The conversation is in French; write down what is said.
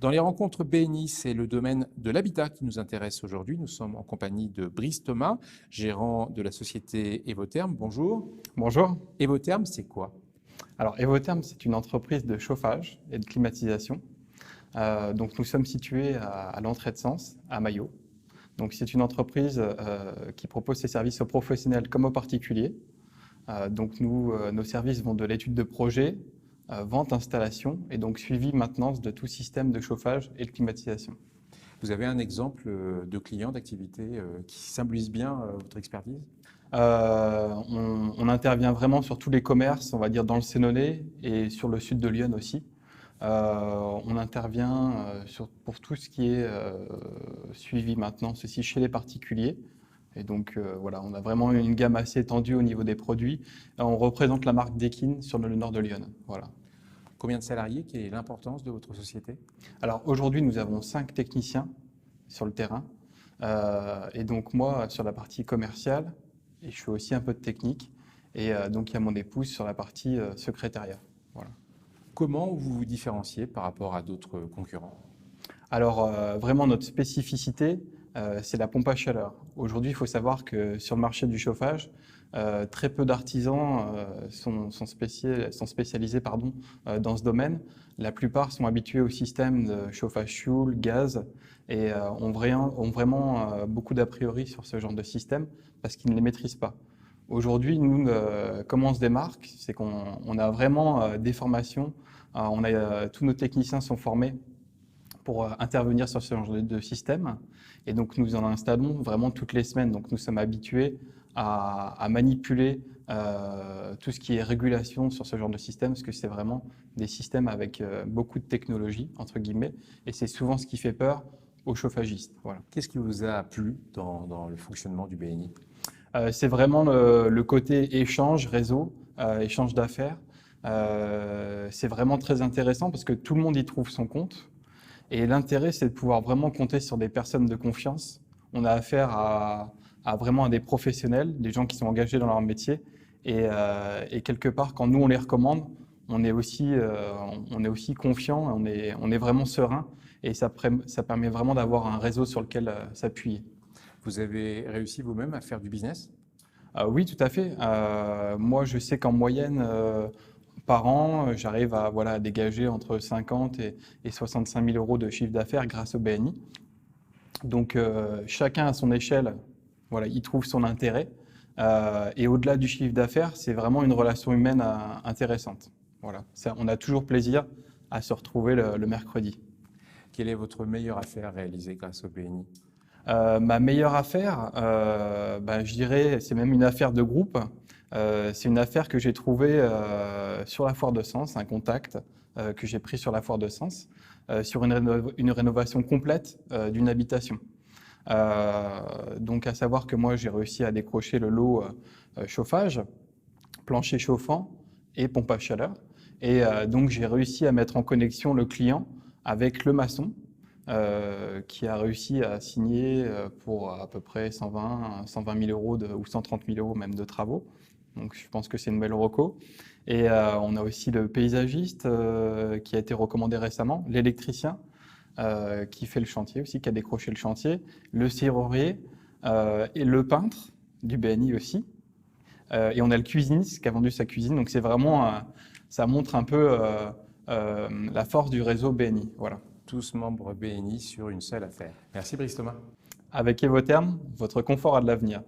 Dans les rencontres BNI, c'est le domaine de l'habitat qui nous intéresse aujourd'hui. Nous sommes en compagnie de Brice Thomas, gérant de la société Evotherm. Bonjour. Bonjour. Evotherm, c'est quoi? Alors, Evotherm, c'est une entreprise de chauffage et de climatisation. Donc, nous sommes situés à l'entrée de Sens, à Maillot. Donc, c'est une entreprise qui propose ses services aux professionnels comme aux particuliers. Donc, nos services vont de l'étude de projet, vente, installation et donc suivi, maintenance de tout système de chauffage et de climatisation. Vous avez un exemple de client, d'activité qui symbolise bien votre expertise? On intervient vraiment sur tous les commerces, on va dire dans le Sénonais et sur le sud de Lyon aussi. On intervient pour tout ce qui est suivi maintenance aussi chez les particuliers. Et donc voilà, on a vraiment une gamme assez étendue au niveau des produits. On représente la marque Dekin sur le nord de Lyon. Voilà. Combien de salariés? Quelle est l'importance de votre société? Alors aujourd'hui, nous avons 5 techniciens sur le terrain. Et donc moi, sur la partie commerciale, et je fais aussi un peu de technique. Et donc il y a mon épouse sur la partie secrétariat. Voilà. Comment vous vous différenciez par rapport à d'autres concurrents? Alors vraiment notre spécificité, c'est la pompe à chaleur. Aujourd'hui, il faut savoir que sur le marché du chauffage, très peu d'artisans sont spécialisés dans ce domaine. La plupart sont habitués au système de chauffage fioul, gaz et ont vraiment beaucoup d'a priori sur ce genre de système parce qu'ils ne les maîtrisent pas. Aujourd'hui, nous, comment on se démarque, c'est qu'on a vraiment des formations. Tous nos techniciens sont formés pour intervenir sur ce genre de système. Et donc, nous en installons vraiment toutes les semaines. Donc, nous sommes habitués à manipuler tout ce qui est régulation sur ce genre de système, parce que c'est vraiment des systèmes avec beaucoup de technologie, entre guillemets, et c'est souvent ce qui fait peur aux chauffagistes. Voilà. Qu'est-ce qui vous a plu dans le fonctionnement du BNI? C'est vraiment le côté échange, réseau, échange d'affaires. C'est vraiment très intéressant parce que tout le monde y trouve son compte. Et l'intérêt, c'est de pouvoir vraiment compter sur des personnes de confiance. On a affaire à vraiment à des professionnels, des gens qui sont engagés dans leur métier. Et quelque part, quand nous, on les recommande, on est aussi confiant, on est vraiment serein. Et ça permet vraiment d'avoir un réseau sur lequel s'appuyer. Vous avez réussi vous-même à faire du business? Oui, tout à fait. Moi, je sais qu'en moyenne, par an, j'arrive à dégager entre 50 et 65 000 euros de chiffre d'affaires grâce au BNI. Donc, chacun à son échelle, voilà, y trouve son intérêt. Et au-delà du chiffre d'affaires, c'est vraiment une relation humaine intéressante. Voilà. On a toujours plaisir à se retrouver le mercredi. Quelle est votre meilleure affaire réalisée grâce au BNI? Ma meilleure affaire, je dirais, c'est même une affaire de groupe. C'est une affaire que j'ai trouvée sur la foire de Sens, un contact que j'ai pris sur la foire de Sens, sur une rénovation complète d'une habitation. Donc à savoir que moi j'ai réussi à décrocher le lot chauffage, plancher chauffant et pompe à chaleur. Et donc j'ai réussi à mettre en connexion le client avec le maçon, qui a réussi à signer pour à peu près 120 000 euros ou 130 000 euros même de travaux. Donc je pense que c'est une belle reco. Et on a aussi le paysagiste qui a été recommandé récemment, l'électricien qui fait le chantier aussi, qui a décroché le chantier, le serrurier et le peintre du BNI aussi. Et on a le cuisiniste qui a vendu sa cuisine. Donc c'est vraiment, ça montre un peu la force du réseau BNI. Voilà. Tous membres BNI sur une seule affaire. Merci Brice Thomas. Avec Evotherm, votre confort a de l'avenir.